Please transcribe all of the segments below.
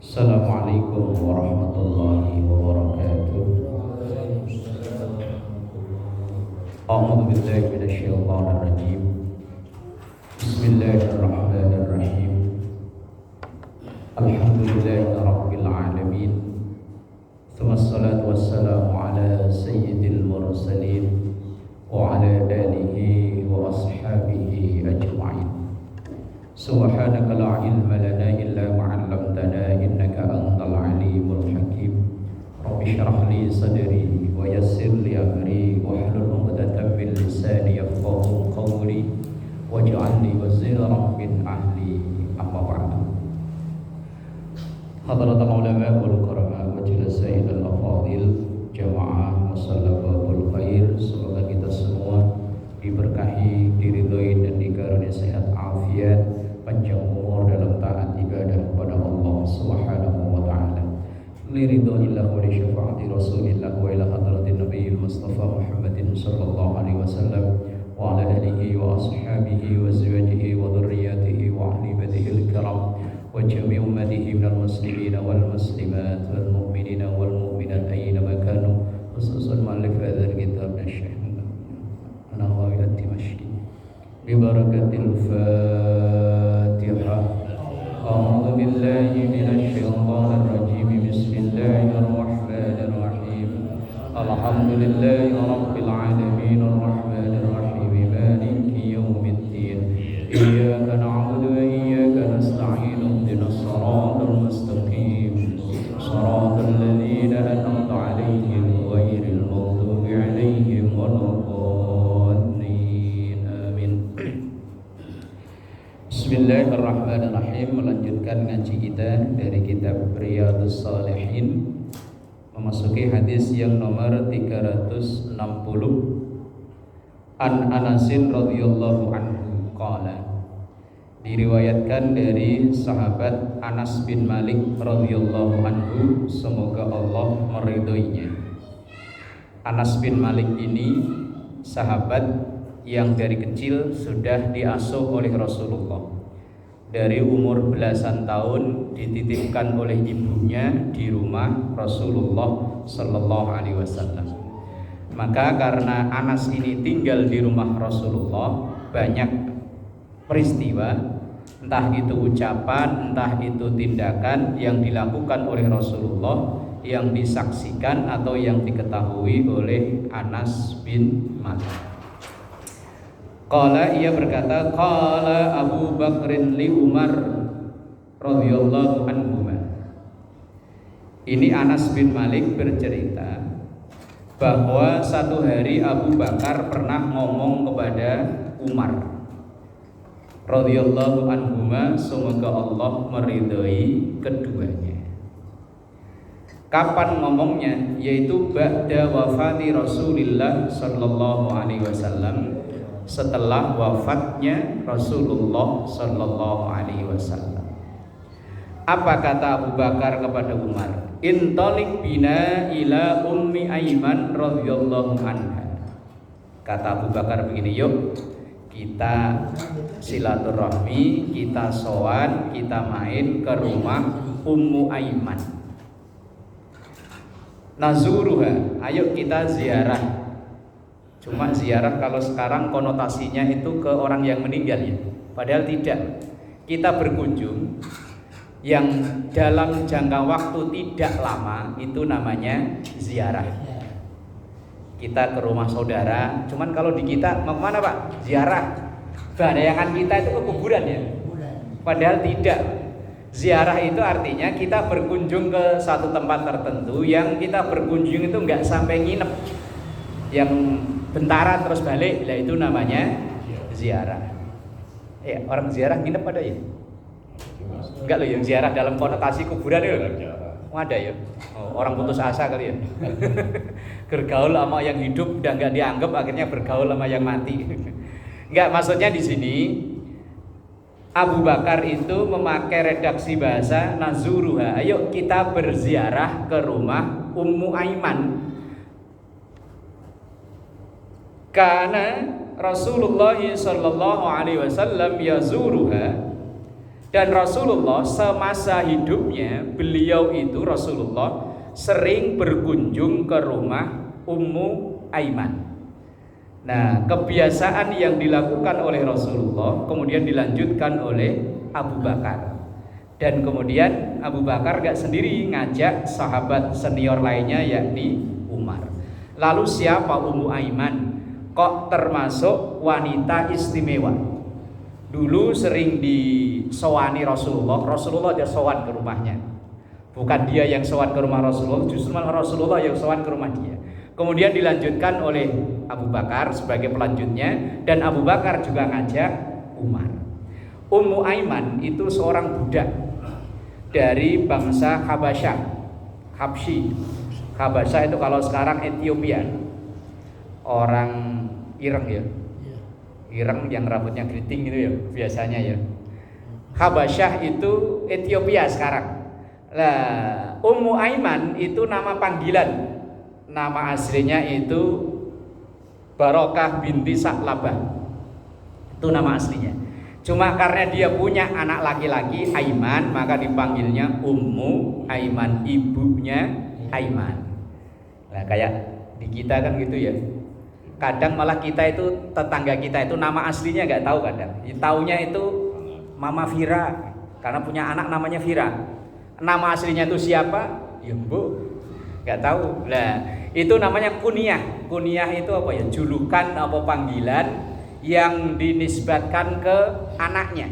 Assalamualaikum warahmatullahi wabarakatuh. A'udzu billahi minasyaitonir rajim. Bismillahirrahmanirrahim. Alhamdulillahirabbil alamin. Wassalatu wassalamu ala sayyidil mursalin wa ala alihi wa ashabihi ajma'in. Subhanaka la ilma lana illa ma 'allamtana innaka antal alimul hakim. Rabbi shrah li sadri wa yassir li amri wahlul 'uqdatam min lisani yafqahu qawli waj'alni waziran min ahli. Amma ba'du. Hadratul ulama wal qurama majlis al afadil jamaah musallabul khair, semoga kita semua diberkahi, diridhoi dan dikaruniai sehat afiat, panjang umur dalam taat ibadah kepada Allah Subhanahu wa taala. Liridhillah wa li syafaati Rasulillah wa ila hadratin Nabiyil Mustafa Muhammadin sallallahu alaihi wasallam wa ala alihi wa ashabihi wa azwajihi wa dhurriyyatihi wa ahli baitihi al-kiram wa jami' ummatihi minal muslimin wal muslimat wal mu'minina wal mu'minat ayyana ma kanu, khususan ma'alif hadzal kitab Syekh Nawawi ad-Dimashqi. Bi barakatil Fatihah. A'udzu billahi minasy syaithanir rajim. Bismillahirrahmanirrahim. Alhamdulillahi rabbil alamin arrahmanir rahim maliki yaumiddin. Iyyaka na'budu wa iyyaka nasta'in. Ihdinas siratal mustaqim. Shiratal ladzina an'amta 'alaihim ghairil maghdubi 'alaihim waladdallin. Amin. Bismillahirrahmanirrahim. Melanjutkan ngaji kita dari kitab Riyadhus Shalihin, memasuki hadis yang nomor 360. An Anasin radhiyallahu anhu qala, diriwayatkan dari sahabat Anas bin Malik radhiyallahu anhu, semoga Allah meridhoinya. Anas bin Malik ini sahabat yang dari kecil sudah diasuh oleh Rasulullah. Dari umur belasan tahun dititipkan oleh ibunya di rumah Rasulullah sallallahu alaihi wasallam. Maka karena Anas ini tinggal di rumah Rasulullah, banyak peristiwa, entah itu ucapan, entah itu tindakan yang dilakukan oleh Rasulullah yang disaksikan atau yang diketahui oleh Anas bin Malik. Qala, ia berkata, qala Abu Bakrin li Umar radhiyallahu anhu. Ini Anas bin Malik bercerita bahwa satu hari Abu Bakar pernah ngomong kepada Umar radhiyallahu anhuma, semoga Allah meridhai keduanya. Kapan ngomongnya? Yaitu ba'da wafati Rasulillah sallallahu alaihi wasallam, setelah wafatnya Rasulullah sallallahu alaihi wasallam. Apa kata Abu Bakar kepada Umar? Intalik bina ila ummi Aiman radhiyallahu anha. Kata Abu Bakar begini, yuk kita silaturahmi, kita sowan, kita main ke rumah Ummu Aiman. Nazuruha, ayo kita ziarah. Cuma ziarah kalau sekarang konotasinya itu ke orang yang meninggal ya. Padahal tidak. Kita berkunjung yang dalam jangka waktu tidak lama, itu namanya ziarah. Kita ke rumah saudara. Cuman kalau di kita mau kemana Pak? Ziarah. Bayangan kita itu ke kuburan ya. Padahal tidak. Ziarah itu artinya kita berkunjung ke satu tempat tertentu, yang kita berkunjung itu enggak sampai nginep, yang bentaran terus balik, lah itu namanya ziarah. Ya, orang ziarah nginep ada ya? Enggak loh, yang ziarah dalam konotasi kuburan itu ada ya. Oh, orang putus asa kali ya. Bergaul sama yang hidup udah enggak dianggap, akhirnya bergaul sama yang mati. Enggak, maksudnya di sini Abu Bakar itu memakai redaksi bahasa nazuruha. Ayo kita berziarah ke rumah Ummu Aiman. Karena Rasulullah sallallahu alaihi wasallam yazuruha, Dan Rasulullah semasa hidupnya, beliau itu Rasulullah sering berkunjung ke rumah Ummu Aiman. Nah, kebiasaan yang dilakukan oleh Rasulullah kemudian dilanjutkan oleh Abu Bakar. Dan kemudian Abu Bakar gak sendiri, ngajak sahabat senior lainnya yakni Umar. Lalu siapa Ummu Aiman? Kok termasuk wanita istimewa? Dulu sering disowani Rasulullah aja sowan ke rumahnya. Bukan dia yang sowan ke rumah Rasulullah, justru malah Rasulullah yang sowan ke rumah dia. Kemudian dilanjutkan oleh Abu Bakar sebagai pelanjutnya, dan Abu Bakar juga ngajak Umar. Ummu Aiman itu seorang budak dari bangsa Habasyah, Habsyi. Habasyah itu kalau sekarang Ethiopia. Orang ireng ya. Ireng yang rambutnya keriting itu ya biasanya ya. Habasyah itu Ethiopia sekarang. Nah, Ummu Aiman itu nama panggilan. Nama aslinya itu Barokah binti Sa'labah. Itu nama aslinya. Cuma karena dia punya anak laki-laki Aiman, maka dipanggilnya Ummu Aiman, ibunya Aiman. Nah, kayak di kita kan gitu ya. Kadang malah kita itu, tetangga kita itu nama aslinya nggak tahu kadang. Taunya itu Mama Vira, karena punya anak namanya Vira. Nama aslinya itu siapa? Ya Bu, nggak tahu. Nah, itu namanya kunyah. Kunyah itu apa ya? Julukan apa panggilan yang dinisbatkan ke anaknya.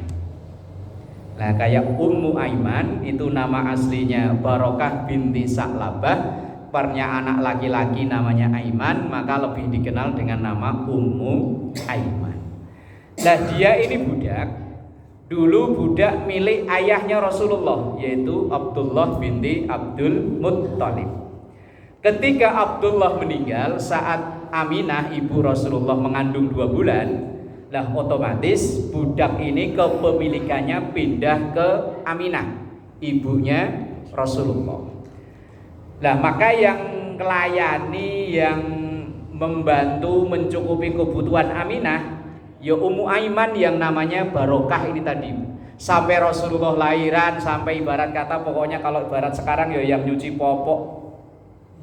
Nah, kayak Ummu Aiman itu nama aslinya Barokah binti Sa'labah. Pernya anak laki-laki namanya Aiman, maka lebih dikenal dengan nama Ummu Aiman. Nah, dia ini budak, dulu budak milik ayahnya Rasulullah, yaitu Abdullah binti Abdul Muttalib. Ketika Abdullah meninggal saat Aminah ibu Rasulullah mengandung 2 bulan, lah otomatis budak ini kepemilikannya pindah ke Aminah, ibunya Rasulullah. Nah, maka yang melayani, yang membantu mencukupi kebutuhan Aminah ya Ummu Aiman yang namanya Barokah ini tadi. Sampai Rasulullah lahiran, sampai ibarat kata pokoknya kalau ibarat sekarang ya yang nyuci popok,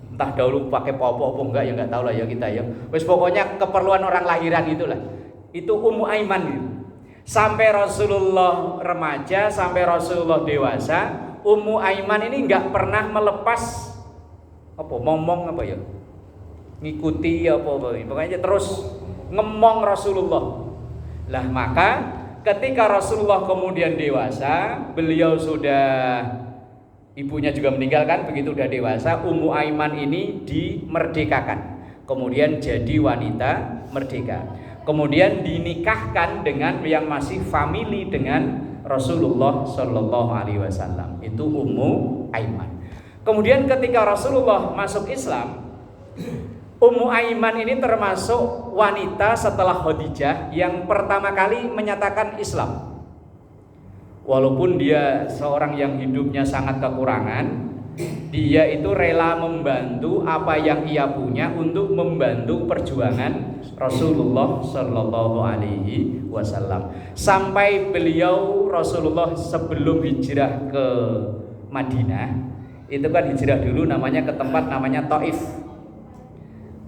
entah dahulu pakai popok apa enggak ya enggak tahu lah ya kita ya. Wes pokoknya keperluan orang lahiran itulah. Itu Ummu Aiman gitu. Sampai Rasulullah remaja, sampai Rasulullah dewasa, Ummu Aiman ini enggak pernah melepas apa ngomong apa ya, ngikuti apa pokoknya terus ngemong Rasulullah. Lah maka ketika Rasulullah kemudian dewasa, beliau sudah, ibunya juga meninggalkan, begitu udah dewasa, Ummu Aiman ini dimerdekakan, kemudian jadi wanita merdeka, kemudian dinikahkan dengan yang masih famili dengan Rasulullah Shallallahu Alaihi Wasallam, itu Ummu Aiman. Kemudian ketika Rasulullah masuk Islam, Ummu Aiman ini termasuk wanita setelah Khadijah yang pertama kali menyatakan Islam. Walaupun dia seorang yang hidupnya sangat kekurangan, dia itu rela membantu apa yang ia punya untuk membantu perjuangan Rasulullah Shallallahu Alaihi Wasallam. Sampai beliau Rasulullah sebelum hijrah ke Madinah, itu kan hijrah dulu namanya ke tempat namanya Taif.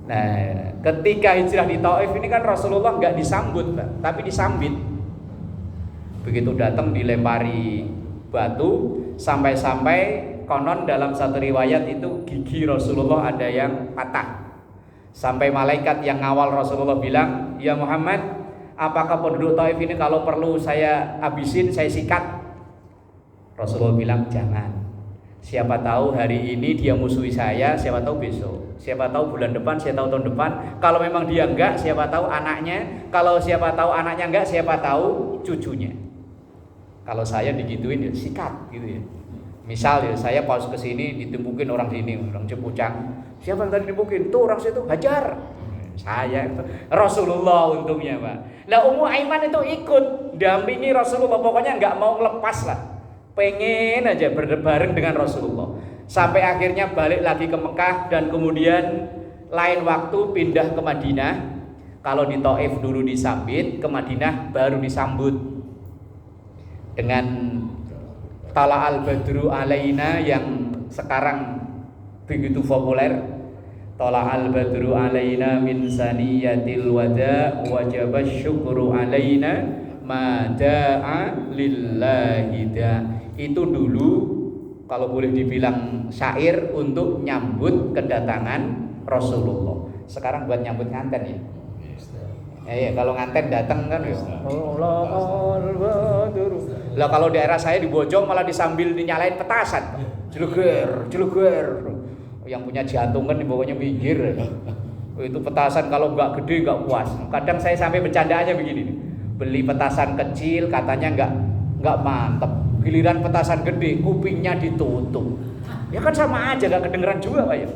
Nah, ketika hijrah di Taif ini kan Rasulullah nggak disambut, tapi disambit. Begitu datang dilempari batu, sampai-sampai konon dalam satu riwayat itu gigi Rasulullah ada yang patah. Sampai malaikat yang ngawal Rasulullah bilang, "Ya Muhammad, apakah penduduk Taif ini kalau perlu saya habisin, saya sikat?" Rasulullah bilang, "Jangan. Siapa tahu hari ini dia musuhi saya, siapa tahu besok, siapa tahu bulan depan, siapa tahu tahun depan. Kalau memang dia enggak, siapa tahu anaknya. Kalau siapa tahu anaknya enggak, siapa tahu cucunya. Kalau saya digituin ya sikat gitu ya. Misal ya saya pas kesini ditimpukin orang sini, orang Cipucang. Siapa yang tadi dimpukin? Tuh orang situ, hajar. Saya Rasulullah untungnya Pak. Nah Ummu Aiman itu ikut dampingi Rasulullah, pokoknya enggak mau lepas lah. Pengen aja bareng dengan Rasulullah. Sampai akhirnya balik lagi ke Mekah dan kemudian lain waktu pindah ke Madinah. Kalau di Taif dulu disambit, ke Madinah baru disambut. dengan Tala'al Badru Alaina yang sekarang begitu populer. Tala'al Badru Alaina min saniyatil wada wajaba syukru alaina mada'a lillahi da. Itu dulu kalau boleh dibilang syair untuk nyambut kedatangan Rasulullah. Sekarang buat nyambut nganten ya. Ya, kalau nganten datang kan ya. Lah kalau daerah saya di Bojong malah disambil dinyalain petasan. Jeluger. Yang punya jantung kan dibawanya minggir. Itu petasan kalau enggak gede enggak puas. Kadang saya sampai bercandaannya begini nih. Beli petasan kecil katanya enggak mantep. Giliran petasan gede kupingnya ditutup. Ya kan sama aja enggak kedengeran juga Pak ya.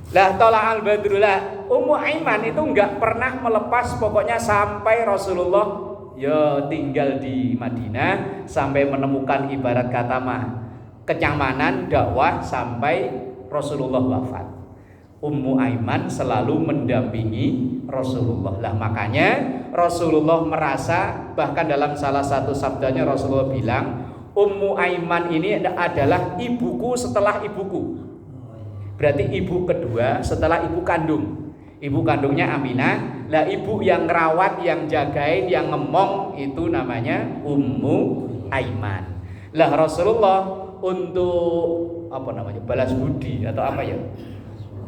Lah Tala'al Badru lah Ummu Aiman itu enggak pernah melepas pokoknya sampai Rasulullah ya tinggal di Madinah, sampai menemukan ibarat kata kenyamanan dakwah sampai Rasulullah wafat. Ummu Aiman selalu mendampingi Rasulullah. Lah makanya Rasulullah merasa, bahkan dalam salah satu sabdanya Rasulullah bilang, Ummu Aiman ini adalah ibuku setelah ibuku. Berarti ibu kedua setelah ibu kandung. Ibu kandungnya Aminah. Lah ibu yang ngerawat, yang jagain, yang ngemong itu namanya Ummu Aiman. Lah Rasulullah untuk balas budi atau apa ya?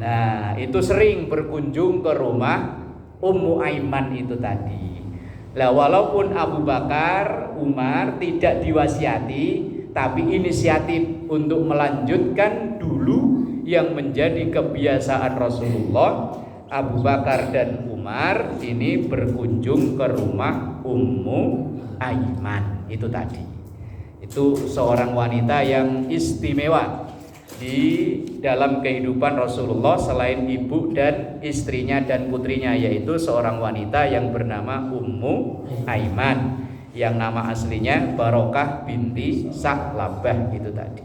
Nah, itu sering berkunjung ke rumah Ummu Aiman itu tadi. Lah walaupun Abu Bakar, Umar tidak diwasiati, tapi inisiatif untuk melanjutkan dulu yang menjadi kebiasaan Rasulullah, Abu Bakar dan Umar ini berkunjung ke rumah Ummu Aiman itu tadi. Itu seorang wanita yang istimewa di dalam kehidupan Rasulullah selain ibu dan istrinya dan putrinya, yaitu seorang wanita yang bernama Ummu Aiman yang nama aslinya Barokah binti Sa'labah itu tadi.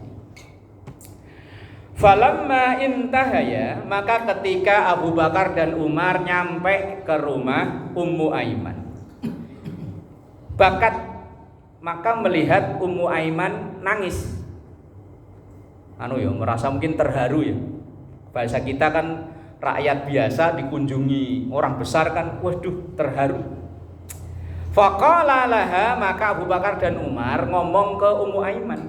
Falamma intahaya, maka ketika Abu Bakar dan Umar nyampe ke rumah Ummu Aiman, maka melihat Ummu Aiman nangis. Merasa mungkin terharu ya. Bahasa kita kan rakyat biasa dikunjungi orang besar kan, waduh terharu. Faqala laha, maka Abu Bakar dan Umar ngomong ke Ummu Aiman,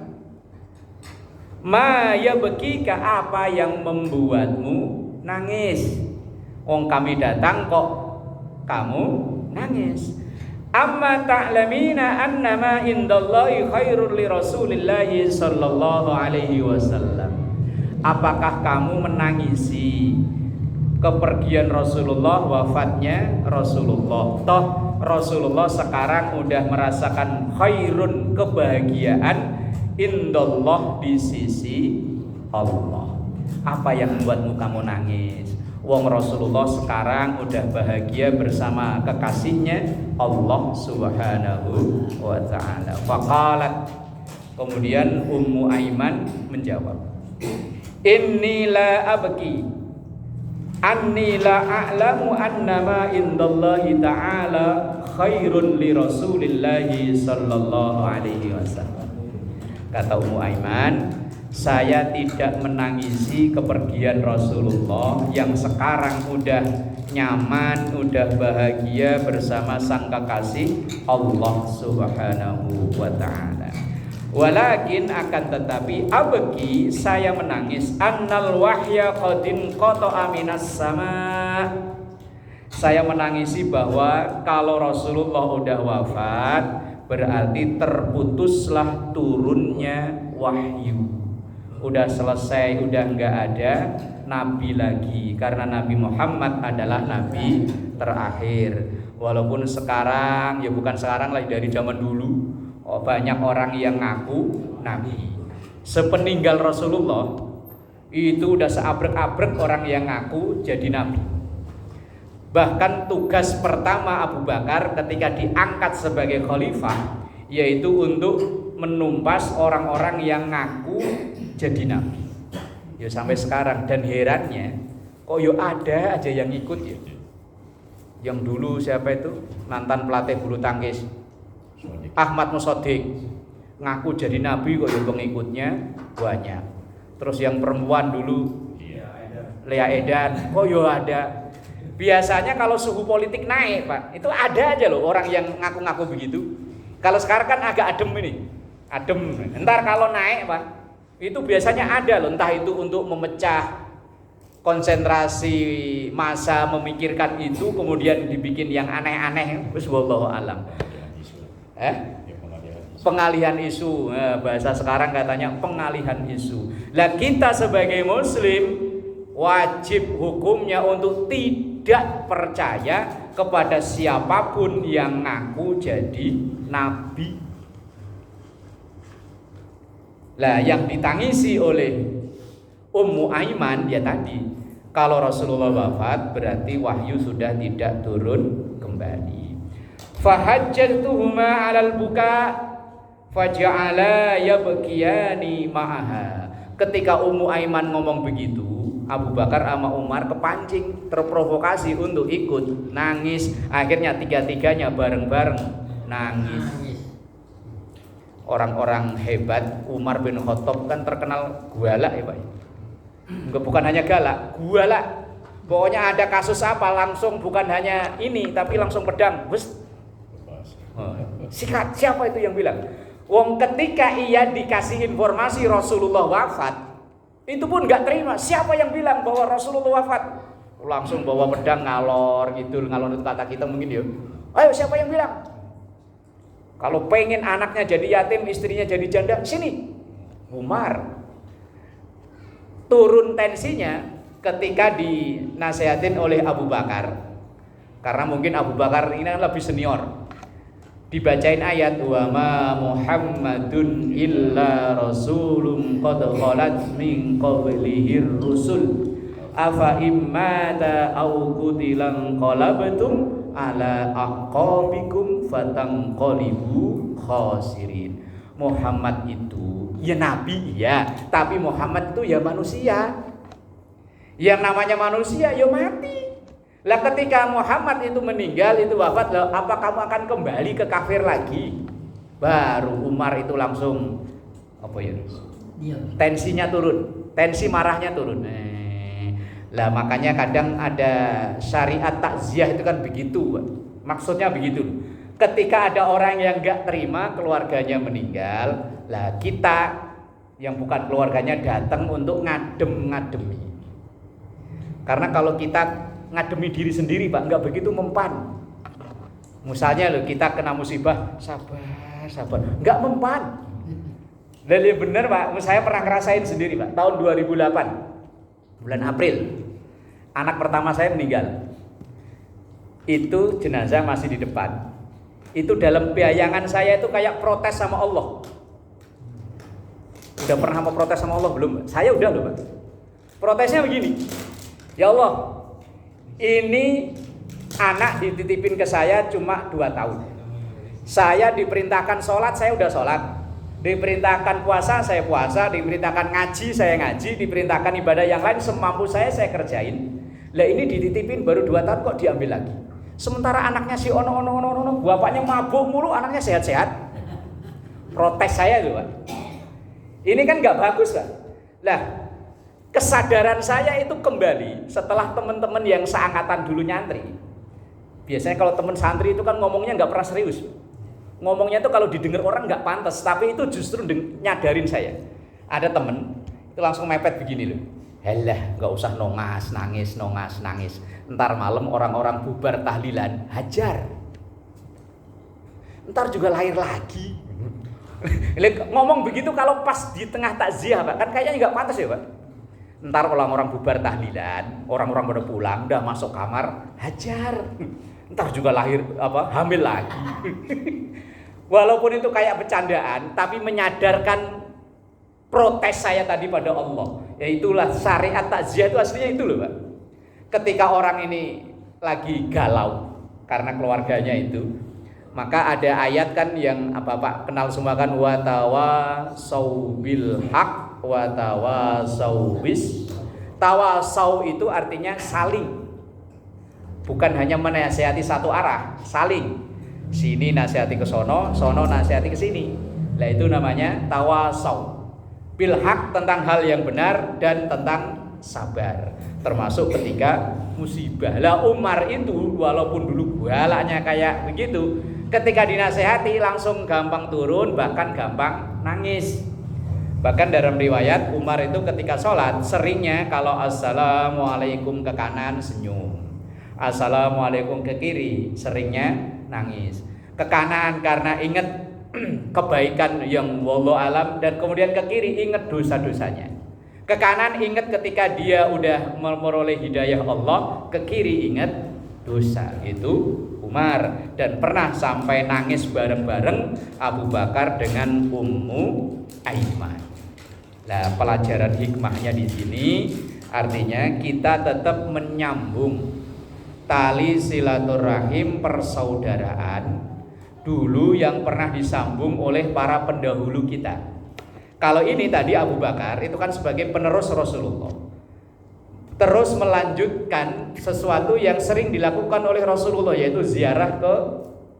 ma yabkika, apa yang membuatmu nangis? Wong kami datang kok kamu nangis. Amma ta'lamina annama indallahi khairul li Rasulillahi sallallahu alaihi wasallam. Apakah kamu menangisi kepergian Rasulullah, wafatnya Rasulullah? Toh Rasulullah sekarang udah merasakan khairun, kebahagiaan, indallah, di sisi Allah. Apa yang membuatmu kamu nangis? Wong Rasulullah sekarang udah bahagia bersama kekasihnya Allah Subhanahu wa ta'ala. Faqalat, kemudian Ummu Aiman menjawab, inni la abki anni la a'lamu annama indallahi ta'ala khairun li Rasulillahi sallallahu alaihi wasallam. Kata Ummu Aiman, saya tidak menangisi kepergian Rasulullah yang sekarang udah nyaman, udah bahagia bersama sang kekasih Allah Subhanahu wa ta'ala. Walakin, akan tetapi, abki, saya menangis, annal wahya qadin qata'a minas sama. Saya menangisi bahwa kalau Rasulullah udah wafat, berarti terputuslah turunnya wahyu. Udah selesai, udah nggak ada nabi lagi, karena Nabi Muhammad adalah nabi terakhir. Walaupun sekarang, ya bukan sekarang lagi, dari zaman dulu banyak orang yang ngaku nabi. Sepeninggal Rasulullah itu udah seabrek-abrek orang yang ngaku jadi nabi. Bahkan tugas pertama Abu Bakar ketika diangkat sebagai khalifah yaitu untuk menumpas orang-orang yang ngaku jadi nabi. Ya sampai sekarang, dan herannya kok yo ada aja yang ikut ya. Yang dulu siapa itu mantan pelatih bulu tangkis Ahmad Musodik ngaku jadi nabi kok ya pengikutnya banyak. Terus yang perempuan dulu Lea Edan kok ya ada. Biasanya kalau suhu politik naik Pak, itu ada aja loh orang yang ngaku-ngaku begitu. Kalau sekarang kan agak adem ini, adem. Ntar kalau naik Pak, itu biasanya ada loh, entah itu untuk memecah konsentrasi massa memikirkan itu, kemudian dibikin yang aneh-aneh. Wallahu alam. Pengalihan isu, bahasa sekarang katanya pengalihan isu. Lah kita sebagai Muslim wajib hukumnya untuk tidak percaya kepada siapapun yang ngaku jadi nabi. Lah yang ditangisi oleh Ummu Aiman ya tadi, kalau Rasulullah wafat berarti wahyu sudah tidak turun kembali. Fahajjatuhuma 'alal buka faja'ala yabkiyani ma'aha. Ketika Ummu Aiman ngomong begitu, Abu Bakar sama Umar kepancing, terprovokasi untuk ikut nangis. Akhirnya tiga-tiganya bareng-bareng nangis. Orang-orang hebat, Umar bin Khattab kan terkenal galak ya Pak. Enggak, bukan hanya galak, galak. Pokoknya ada kasus apa langsung, bukan hanya ini tapi langsung pedang. Wes. Sikat, siapa itu yang bilang? Wong ketika ia dikasih informasi Rasulullah wafat, itu pun nggak terima. Siapa yang bilang bahwa Rasulullah wafat? Langsung bawa pedang ngalor gitu, ngalor itu kata kita mungkin ya. Ayo siapa yang bilang? Kalau pengen anaknya jadi yatim, istrinya jadi janda, sini. Umar. Turun tensinya ketika dinasihatin oleh Abu Bakar. Karena mungkin Abu Bakar ini kan lebih senior. Dibacain ayat wa ma Muhammadun illa rasulun qad khalat min qablihir rusul afa immata aw qutilan qalabtum ala aqabikum fatanqalibu khasirin. Muhammad itu ya nabi ya, tapi Muhammad itu ya manusia. Yang namanya manusia ya mati. Lah ketika Muhammad itu meninggal, itu wafat, lah apa kamu akan kembali ke kafir lagi? Baru Umar itu langsung apa ya? Tensinya turun, tensi marahnya turun. Lah makanya kadang ada syariat takziah itu kan begitu. Maksudnya begitu. Ketika ada orang yang enggak terima keluarganya meninggal, lah kita yang bukan keluarganya datang untuk ngadem-ngademi. Karena kalau kita ngademi diri sendiri Pak, nggak begitu mempan. Misalnya loh kita kena musibah, sabar, nggak mempan. Dan ya benar Pak, saya pernah ngerasain sendiri Pak, tahun 2008 bulan April, anak pertama saya meninggal. Itu jenazah masih di depan. Itu dalam bayangan saya itu kayak protes sama Allah. Udah pernah mau protes sama Allah belum? Saya udah loh Pak. Protesnya begini, ya Allah, ini anak dititipin ke saya cuma 2 tahun. Saya diperintahkan sholat, saya udah sholat. Diperintahkan puasa, saya puasa. Diperintahkan ngaji, saya ngaji. Diperintahkan ibadah yang lain semampu saya kerjain. Lah ini dititipin baru 2 tahun kok diambil lagi. Sementara anaknya si ono, bapaknya mabuk mulu, anaknya sehat-sehat. Protes saya tuh Pak. Ini kan gak bagus Pak. Lah kesadaran saya itu kembali setelah teman-teman yang seangkatan dulu nyantri. Biasanya kalau teman santri itu kan ngomongnya nggak pernah serius. Ngomongnya tuh kalau didengar orang nggak pantas, tapi itu justru nyadarin saya. Ada temen itu langsung mepet begini loh. Halah, nggak usah nongas nangis. Ntar malam orang-orang bubar tahlilan, hajar. Ntar juga lahir lagi. Ngomong begitu kalau pas di tengah takziah Pak, kan kayaknya nggak pantas ya Pak. Ntar orang-orang bubar tahlilan, orang-orang pada pulang, udah masuk kamar, hajar. Ntar juga lahir hamil lagi. Walaupun itu kayak bercandaan, tapi menyadarkan protes saya tadi pada Allah. Yaitulah syariat takziah itu aslinya itu loh Pak. Ketika orang ini lagi galau karena keluarganya itu, maka ada ayat kan yang Pak kenal semua kan, wa tawasau bil haq wa tawasau bis. Tawasau itu artinya saling. Bukan hanya menasihati satu arah, saling. Sini nasihati ke sono, sono nasihati ke sini. Lah itu namanya tawasau bil haq, tentang hal yang benar dan tentang sabar, termasuk ketika musibah. Lah Umar itu walaupun dulu galaknya kayak begitu, ketika dinasehati langsung gampang turun, bahkan gampang nangis. Bahkan dalam riwayat Umar itu ketika sholat seringnya kalau assalamualaikum ke kanan senyum, assalamualaikum ke kiri seringnya nangis. Ke kanan karena ingat kebaikan yang wallahu alam, dan kemudian ke kiri ingat dosa-dosanya. Ke kanan ingat ketika dia udah memperoleh hidayah Allah, ke kiri ingat dosa. Itu Umar, dan pernah sampai nangis bareng-bareng Abu Bakar dengan Ummu Aiman. Nah, pelajaran hikmahnya di sini artinya kita tetap menyambung tali silaturahim persaudaraan dulu yang pernah disambung oleh para pendahulu kita. Kalau ini tadi Abu Bakar itu kan sebagai penerus Rasulullah, terus melanjutkan sesuatu yang sering dilakukan oleh Rasulullah, yaitu ziarah ke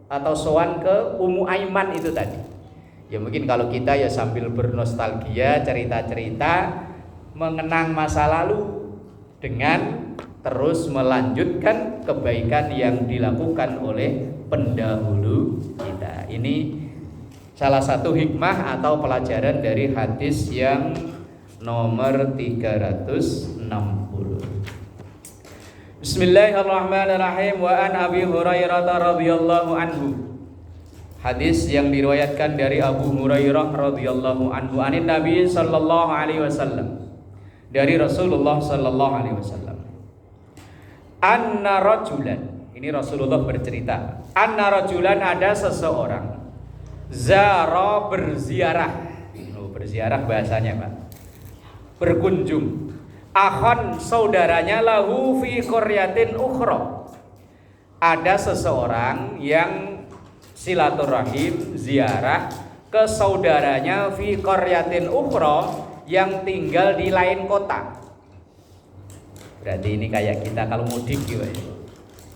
atau sowan ke Ummu Aiman itu tadi. Ya mungkin kalau kita ya sambil bernostalgia, cerita-cerita, mengenang masa lalu dengan terus melanjutkan kebaikan yang dilakukan oleh pendahulu kita. Ini salah satu hikmah atau pelajaran dari hadis yang nomor 360. Bismillahirrahmanirrahim. Wa an Abi Hurairah radhiyallahu anhu. Hadis yang diriwayatkan dari Abu Hurairah radhiyallahu anhu anin Nabi sallallahu alaihi wasallam, dari Rasulullah sallallahu alaihi wasallam. Anna rajulan, ini Rasulullah bercerita, anna rajulan, ada seseorang, zara berziarah. Berziarah bahasanya Pak, berkunjung, akhon saudaranya, lahu fi qaryatin ukhra. Ada seseorang yang silaturahim ziarah ke saudaranya fi qaryatin ukhra, yang tinggal di lain kota. Berarti ini kayak kita kalau mudik gitu ya.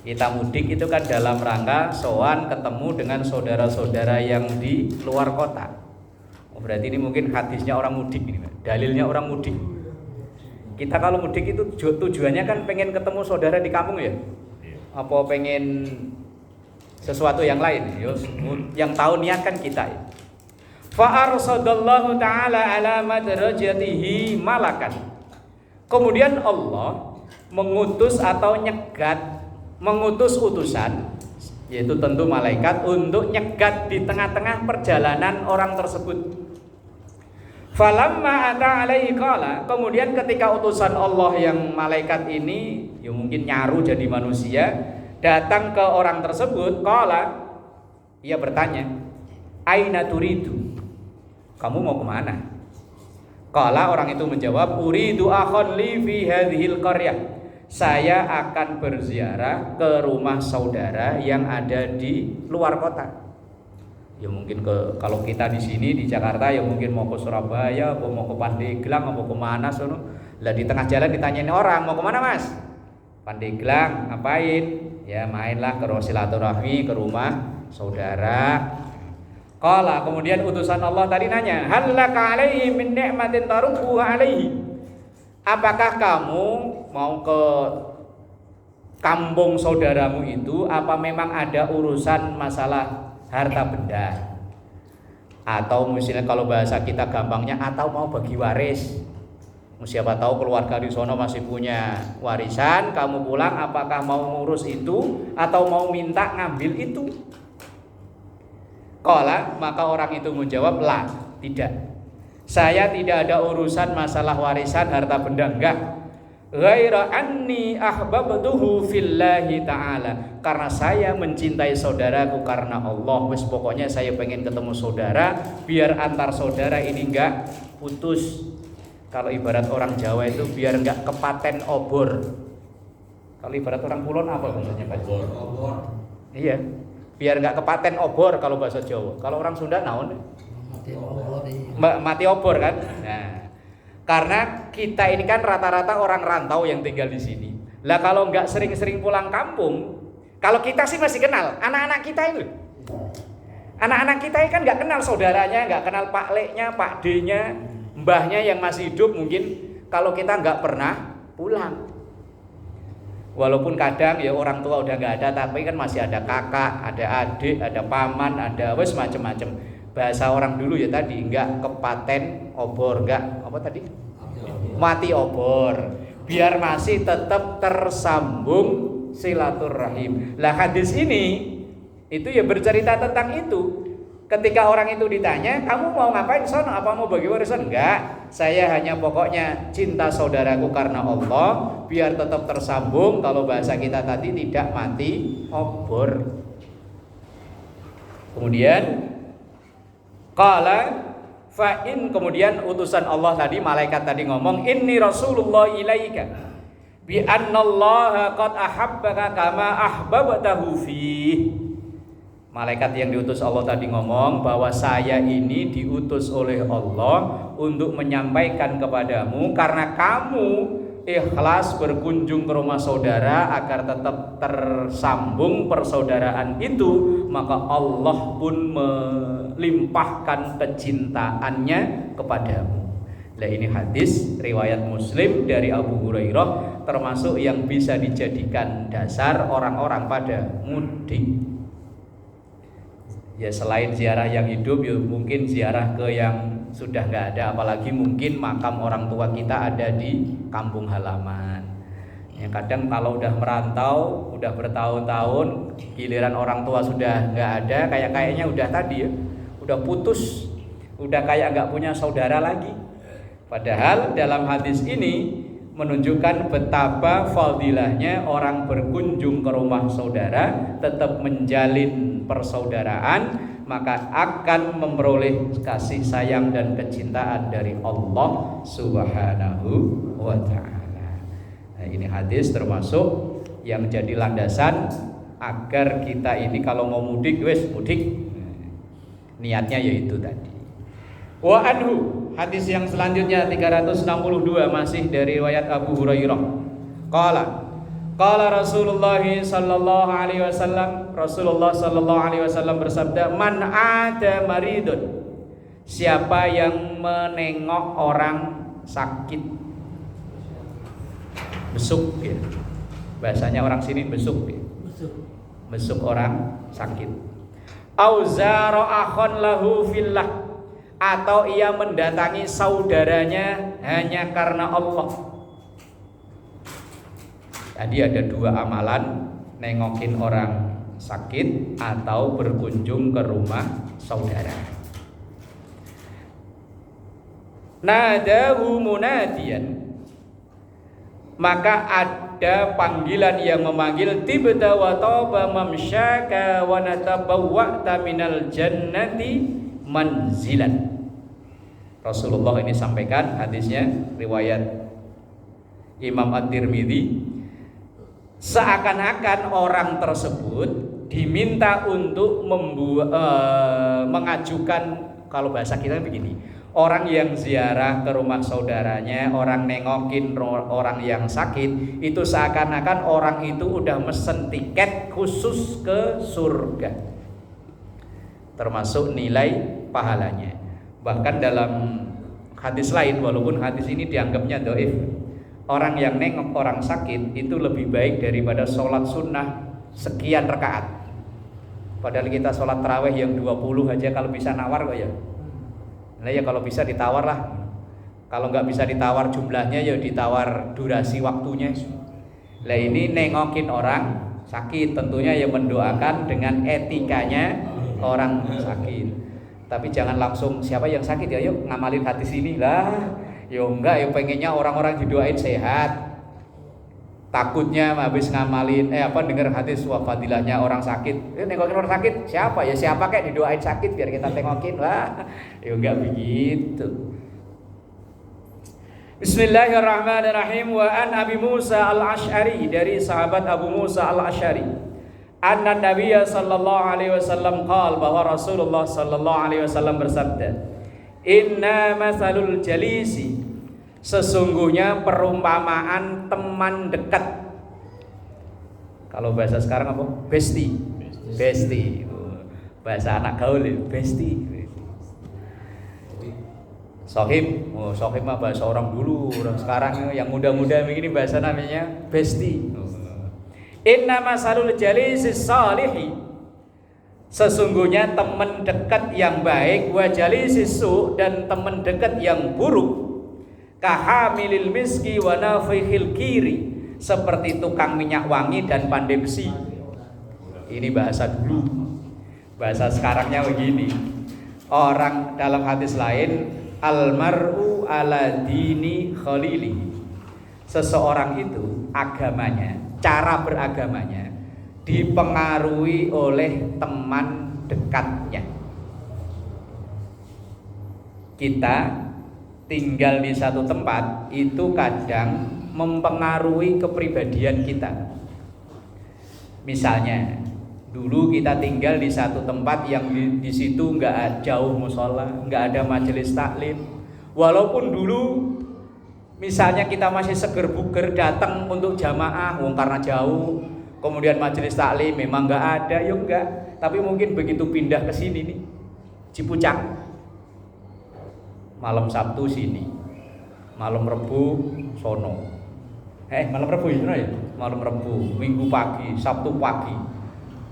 Kita mudik itu kan dalam rangka sowan ketemu dengan saudara-saudara yang di luar kota. Oh, berarti ini mungkin hadisnya orang mudik ini, dalilnya orang mudik. Kita kalau mudik itu tujuannya kan pengen ketemu saudara di kampung ya. Apa pengen sesuatu yang lain? Yang tahu niat kan kita ya. Fa arsadallahu ta'ala ala madrajatihi malakan. Kemudian Allah mengutus atau mengutus utusan, yaitu tentu malaikat, untuk nyegat di tengah-tengah perjalanan orang tersebut. Falamma ata alaihi qala, kemudian ketika utusan Allah yang malaikat ini ya mungkin nyaru jadi manusia, datang ke orang tersebut, qala, ia bertanya, aina turidu, kamu mau kemana? Qala, orang itu menjawab, uridu akhon li fi hadhil qaryah, saya akan berziarah ke rumah saudara yang ada di luar kota. Ya mungkin kalau kita di sini di Jakarta ya mungkin mau ke Surabaya, mau ke Pandeglang, mau ke mana sono. Lah di tengah jalan ditanyain orang, mau kemana Mas? Pandeglang, ngapain? Ya mainlah ke silaturahmi ke rumah saudara. Qala, kemudian utusan Allah tadi nanya, hallaka alaihi min ni'matin tarukuha alaihi, apakah kamu mau ke kampung saudaramu itu, apa memang ada urusan masalah harta benda, atau misalnya kalau bahasa kita gampangnya, atau mau bagi waris. Siapa tahu keluarga di sono masih punya warisan, kamu pulang apakah mau ngurus itu atau mau minta ngambil itu? Qala, maka orang itu menjawab, la, tidak, saya tidak ada urusan masalah warisan harta benda, enggak. Ghaira anni ahbabtuhu fillahi ta'ala, karena saya mencintai saudaraku karena Allah. Wes pokoknya saya pengen ketemu saudara, biar antar saudara ini enggak putus. Kalau ibarat orang Jawa itu biar enggak kepaten obor. Kalau ibarat orang Kulon apa maksudnya Pak? Obor. Iya. Biar enggak kepaten obor kalau bahasa Jawa. Kalau orang Sunda naon? Mati obor kan? Nah, karena kita ini kan rata-rata orang rantau yang tinggal di sini. Lah kalau nggak sering-sering pulang kampung, kalau kita sih masih kenal anak-anak kita itu. Anak-anak kita kan nggak kenal saudaranya, nggak kenal Pak Leknya, Pak D-nya, mbahnya yang masih hidup mungkin kalau kita nggak pernah pulang. Walaupun kadang ya orang tua udah nggak ada, tapi kan masih ada kakak, ada adik, ada paman, ada wes macam-macam. Bahasa orang dulu ya tadi, nggak kepaten obor, nggak apa tadi? Mati obor. Biar masih tetap tersambung silaturahim. Lah hadis ini itu ya bercerita tentang itu. Ketika orang itu ditanya, kamu mau ngapain sono? Apa mau bagi warisan? Enggak, saya hanya pokoknya cinta saudaraku karena Allah, biar tetap tersambung. Kalau bahasa kita tadi tidak mati obor. Kemudian qala fa'in, kemudian utusan Allah tadi, malaikat tadi ngomong, inni rasulullah ilaika bi annallaha qad ahabbaka kama ahbabtahu fih. Malaikat yang diutus Allah tadi ngomong bahwa saya ini diutus oleh Allah untuk menyampaikan kepadamu karena kamu ikhlas berkunjung ke rumah saudara agar tetap tersambung persaudaraan itu, maka Allah pun melimpahkan kecintaannya kepadamu. Nah, ini hadis riwayat Muslim dari Abu Hurairah, termasuk yang bisa dijadikan dasar orang-orang pada mudik. Ya selain ziarah yang hidup, ya mungkin ziarah ke yang sudah nggak ada, apalagi mungkin makam orang tua kita ada di kampung halaman. Ya kadang kalau udah merantau, udah bertahun-tahun, giliran orang tua sudah nggak ada, kayaknya udah tadi ya, udah putus, udah kayak nggak punya saudara lagi. Padahal dalam hadis ini menunjukkan betapa fadilahnya orang berkunjung ke rumah saudara, tetap menjalin persaudaraan, maka akan memperoleh kasih sayang dan kecintaan dari Allah Subhanahu wa ta'ala. Nah, ini hadis termasuk yang jadi landasan agar kita ini kalau mau mudik, wes mudik. Niatnya yaitu tadi. Wa anhu, hadis yang selanjutnya 362 masih dari riwayat Abu Hurairah. Qala Rasulullah sallallahu alaihi wasallam, Rasulullah sallallahu alaihi wasallam bersabda, man ada maridun, siapa yang menengok orang sakit, besuk ya. Bahasanya orang sini besuk ya. Besuk orang sakit. Au zara akhon lahu fillah, atau ia mendatangi saudaranya hanya karena Allah. Tadi ada dua amalan, nengokin orang sakit atau berkunjung ke rumah saudara. Nadahu munadiyan, maka ada panggilan yang memanggil, tibta wa taba mamsyaka wa natabawwa'ta minal jannati manzilan. Rasulullah ini sampaikan, hadisnya riwayat Imam At-Tirmidzi, seakan-akan orang tersebut diminta untuk mengajukan, kalau bahasa kita begini, orang yang ziarah ke rumah saudaranya, orang nengokin orang yang sakit, itu seakan-akan orang itu udah mesen tiket khusus ke surga, termasuk nilai pahalanya. Bahkan dalam hadis lain, walaupun hadis ini dianggapnya dhaif, orang yang nengok orang sakit itu lebih baik daripada sholat sunnah sekian rakaat. Padahal kita sholat tarawih yang 20 aja kalau bisa nawar kok ya. Nah ya kalau bisa ditawar lah. Kalau nggak bisa ditawar jumlahnya ya ditawar durasi waktunya. Nah ini nengokin orang sakit, tentunya ya mendoakan dengan etikanya orang sakit. Tapi jangan langsung siapa yang sakit ya yuk ngamalin hadis ini lah. Ya enggak, ya pengennya orang-orang didoain sehat. Takutnya habis ngamalin dengar hadis fadilahnya orang sakit. Nengokin orang sakit, siapa? Ya siapa kayak didoain sakit biar kita tengokin lah. Ya enggak begitu. Bismillahirrahmanirrahim. Wa an Abi Musa al-Asy'ari, dari sahabat Abu Musa al-Asy'ari, anna Nabiyya sallallahu alaihi wasallam qala, bahwa Rasulullah sallallahu alaihi wasallam bersabda, inna masalul jalisi, sesungguhnya perumpamaan teman dekat. Kalau bahasa sekarang apa? Besti. Bahasa anak gaul ya, besti. Sohib, sohib mah bahasa orang dulu, orang sekarang yang muda-muda begini bahasa namanya besti. Inna masalul jalisis salihi, sesungguhnya teman dekat yang baik, wa jalisis su, dan teman dekat yang buruk, kahamilil miski wa nafikhil kiri, seperti tukang minyak wangi dan pandai besi. Ini bahasa dulu. Bahasa sekarangnya begini. Orang dalam hadis lain, almar'u ala dini khalili, seseorang itu agamanya, cara beragamanya dipengaruhi oleh teman dekatnya. Kita tinggal di satu tempat itu kadang mempengaruhi kepribadian kita. Misalnya dulu kita tinggal di satu tempat yang di situ nggak jauh musola, nggak ada majelis taklim. Walaupun dulu misalnya kita masih seger buger datang untuk jamaah, karena jauh. Kemudian majelis taklim memang nggak ada, ya enggak. Tapi mungkin begitu pindah ke sini nih, Cipucang, malam Sabtu sini, malam Rebu sono. Malam Rebu ya? Malam Rebu, Minggu pagi, Sabtu pagi.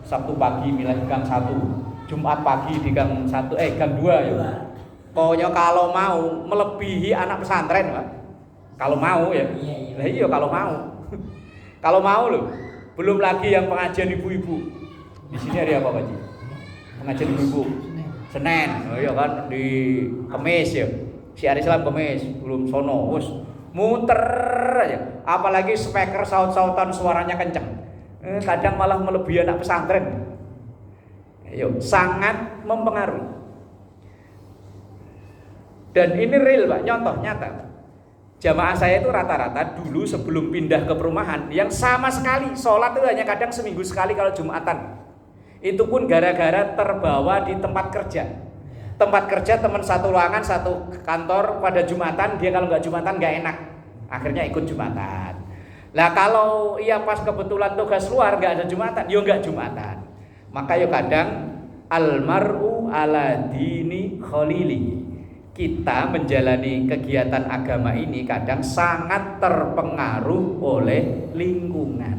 Sabtu pagi milih gang 1, Jumat pagi di gang 1, gang 2 ya. Pokoknya kalau mau melebihi anak pesantren, Pak. Kalau mau ya. Lah iya kalau mau. Kalau mau loh. Belum lagi yang pengajian ibu-ibu. Di sini ada apa, Pak Ji? Pengajian ibu-ibu. Senin. Oh iya kan di Kemis ya. Syiar Islam Kemis, belum sono. Wes muter aja. Apalagi speaker saut-sautan suaranya kenceng. Kadang malah melebihi anak pesantren. Sangat mempengaruhi. Dan ini real, Pak, nyontoh nyata. Jamaah saya itu rata-rata dulu sebelum pindah ke perumahan yang sama sekali sholat itu hanya kadang seminggu sekali kalau Jumatan. Itu pun gara-gara terbawa di tempat kerja. Tempat kerja teman satu ruangan, satu kantor pada Jumatan, dia kalau nggak Jumatan nggak enak. Akhirnya ikut Jumatan. Lah kalau ia pas kebetulan tugas luar nggak ada Jumatan, yo nggak Jumatan. Maka yo kadang almar'u ala dini khalili. Kita menjalani kegiatan agama ini kadang sangat terpengaruh oleh lingkungan.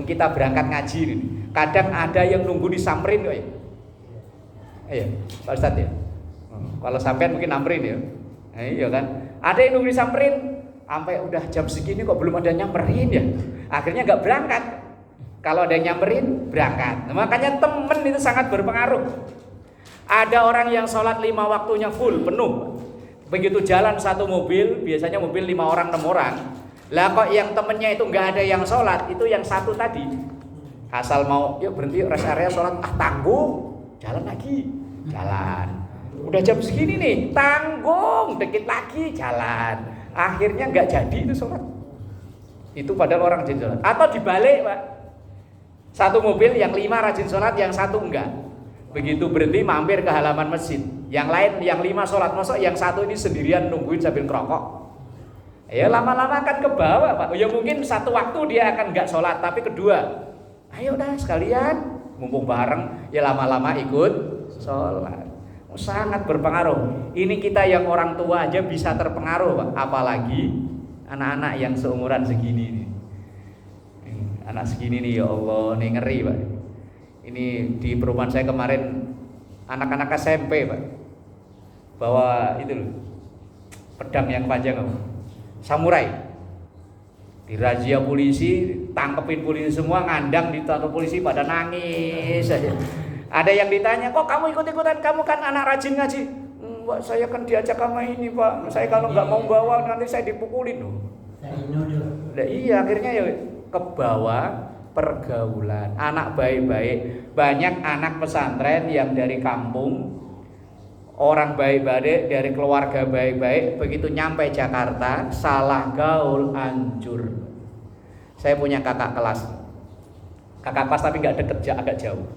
Kita berangkat ngaji ini, kadang ada yang nunggu disamperin kok ya. Iya, Pak Ustadz ya. Kalau sampean mungkin nyamperin ya. Iya kan. Ada yang nunggu disamperin. Sampai udah jam segini kok belum ada nyamperin ya. Akhirnya nggak berangkat. Kalau ada yang nyamperin berangkat. Nah, makanya temen itu sangat berpengaruh. Ada orang yang sholat 5 waktunya full penuh. Begitu jalan satu mobil, biasanya mobil 5 orang 6 orang. Lah kok yang temennya itu nggak ada yang sholat, itu yang satu tadi. Asal mau yuk berhenti rest area sholat, tanggung, jalan lagi, jalan. Udah jam segini nih, tanggung, dikit lagi jalan. Akhirnya nggak jadi itu sholat. Itu padahal orang rajin sholat. Atau dibalik, Pak. Satu mobil yang 5 rajin sholat, yang satu enggak. Begitu berhenti mampir ke halaman masjid. Yang lain yang 5 sholat, masuk yang satu ini sendirian nungguin sambil ngerokok. Ya lama-lama akan ke bawah, Pak. Ya mungkin satu waktu dia akan nggak sholat, tapi kedua, ayo dah sekalian, mumpung bareng, ya lama-lama ikut sholat. Sangat berpengaruh. Ini kita yang orang tua aja bisa terpengaruh, Pak. Apalagi anak-anak yang seumuran segini nih. Anak segini nih, ya Allah, nih ngeri, Pak. Ini di perumahan saya kemarin anak-anak SMP, Pak. Bawa itu loh, pedang yang panjang, Pak. Samurai. Dirazia polisi, tangkepin polisi semua, ngandang ditangkap polisi pada nangis aja. Ada yang ditanya, kok kamu ikut-ikutan, kamu kan anak rajin ngaji. Pak, saya kan diajak sama ini, Pak. Saya kalau nggak mau bawa nanti saya dipukulin loh. Nah, iya akhirnya ya ke bawah pergaulan. Anak baik-baik, banyak anak pesantren yang dari kampung, orang baik-baik dari keluarga baik-baik, begitu nyampe Jakarta salah gaul, hancur. Saya punya kakak kelas tapi nggak deket, agak jauh.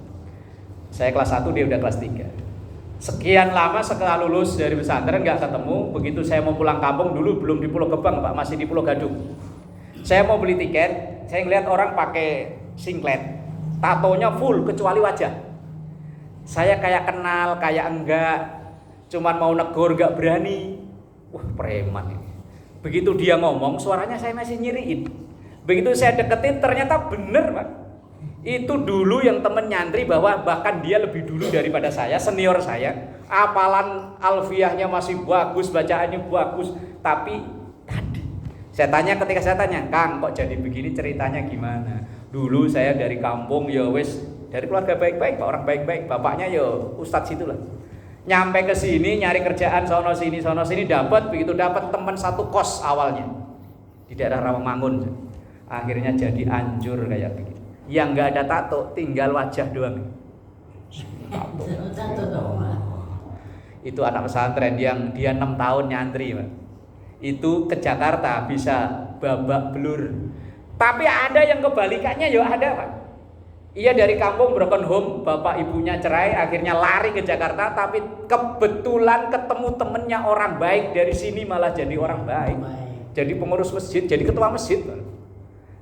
Saya kelas 1, dia udah kelas 3. Sekian lama setelah lulus dari pesantren nggak ketemu. Begitu saya mau pulang kampung, dulu belum di Pulau Gebang, Pak, masih di Pulau Gadung. Saya mau beli tiket, saya ngeliat orang pakai singlet, tatonya full kecuali wajah. Saya kayak kenal, kayak enggak, cuman mau negor enggak berani. Wah, preman ini. Begitu dia ngomong, suaranya saya masih nyiriin. Begitu saya deketin, ternyata bener, Pak. Itu dulu yang temen nyantri, bahwa bahkan dia lebih dulu daripada saya, senior saya. Hafalan alfiahnya masih bagus, bacaannya bagus. Tapi tadi ketika saya tanya, Kang, kok jadi begini, ceritanya gimana? Dulu saya dari kampung, ya wis, dari keluarga baik-baik, Pak, orang baik-baik. Bapaknya ya ustadz situlah. Nyampe ke sini nyari kerjaan sono sini dapat, begitu dapat teman satu kos awalnya di daerah Rawamangun. Akhirnya jadi anjur kayak begitu. Yang nggak ada tato, tinggal wajah doang. Tato doang. Itu anak pesantren yang dia 6 tahun nyantri, Pak. Itu ke Jakarta bisa babak belur. Tapi ada yang kebalikannya, ya ada, Pak. Ia dari kampung broken home, bapak ibunya cerai, akhirnya lari ke Jakarta, tapi kebetulan ketemu temennya orang baik dari sini, malah jadi orang baik. Jadi pengurus masjid, jadi ketua masjid.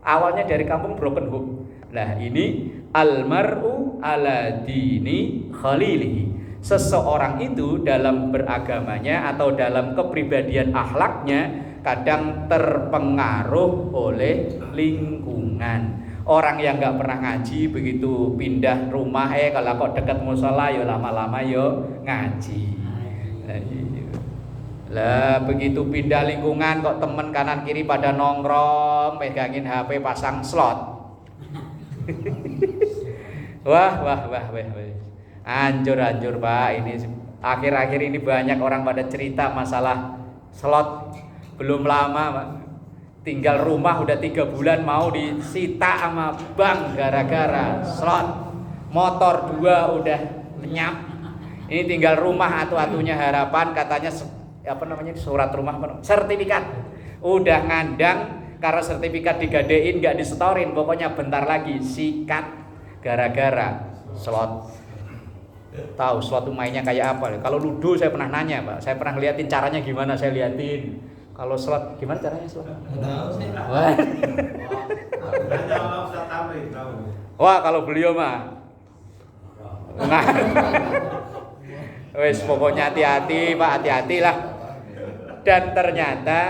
Awalnya dari kampung broken home. Nah, ini almar'u ala dini khalilihi. Seseorang itu dalam beragamanya atau dalam kepribadian akhlaknya kadang terpengaruh oleh lingkungan. Orang yang nggak pernah ngaji, begitu pindah rumah, kalau kok dekat musola, ya lama-lama yo ngaji. Lah begitu pindah lingkungan, kok temen kanan kiri pada nongkrong, pegangin HP, pasang slot. Wah. Anjur Pak, ini akhir-akhir ini banyak orang pada cerita masalah slot. Belum lama, Pak, tinggal rumah udah 3 bulan mau disita sama bank gara-gara slot. Motor 2 udah lenyap. Ini tinggal rumah atu-atunya Harapan, katanya surat rumah, sertifikat udah ngandang, karena sertifikat digadein nggak disetorin, pokoknya bentar lagi sikat gara-gara slot. Tahu slot mainnya kayak apa? Kalau ludo saya pernah nanya, Pak, saya pernah ngeliatin caranya gimana, saya liatin. Kalau slot gimana caranya slot? Wah, kalau beliau mah wes pokoknya hati-hati, Pak, hati-hatilah. Dan ternyata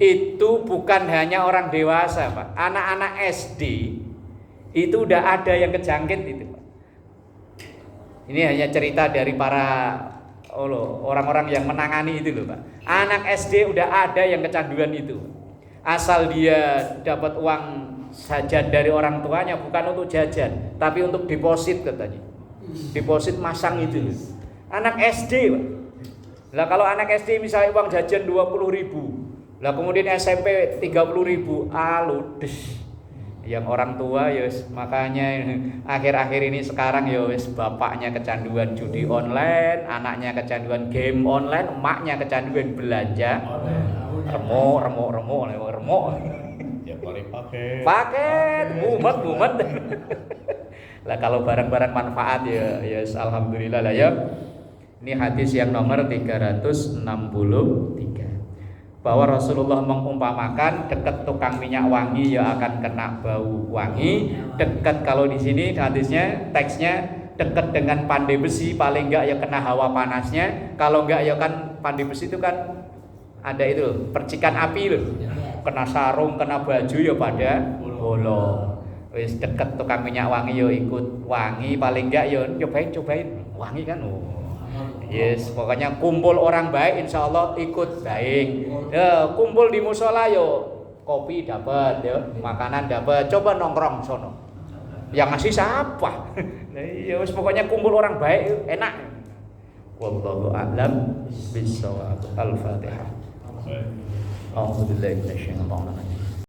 itu bukan hanya orang dewasa, Pak. Anak-anak SD itu udah ada yang kejangkit itu, Pak. Ini hanya cerita dari para orang-orang yang menangani itu loh, Pak. Anak SD udah ada yang kecanduan itu. Asal dia dapat uang saja dari orang tuanya, bukan untuk jajan, tapi untuk deposit katanya. Deposit masang itu loh. Anak SD, Pak. Lah kalau anak SD misalnya uang jajan 20.000, lah kemudian SMP 30.000, ludes. Yang orang tua ya makanya akhir-akhir ini sekarang ya wis bapaknya kecanduan judi online, anaknya kecanduan game online, emaknya kecanduan belanja. Remuk. Ya paling paket, mumet. Lah kalau barang-barang manfaat ya alhamdulillah lah ya. Ini hadis yang nomor 363. Bahwa Rasulullah mengumpamakan dekat tukang minyak wangi ya akan kena bau wangi. Dekat, kalau di sini hadisnya teksnya dekat dengan pandai besi, paling enggak ya kena hawa panasnya. Kalau enggak ya kan pandai besi itu kan ada itu percikan api loh. Kena sarung, kena baju ya pada bolong. Wis dekat tukang minyak wangi ya ikut wangi, paling enggak ya cobain wangi kan. Yes, pokoknya kumpul orang baik, insya Allah ikut baik. Ya, kumpul di musola yo, kopi dapat, yo, makanan dapat. Coba nongkrong sono. Yang ngasih siapa? Ya, pokoknya kumpul orang baik, enak. Wallahu a'lam bishawab. Al-Fatihah. A'udzubillahi minasyaitonir rajim.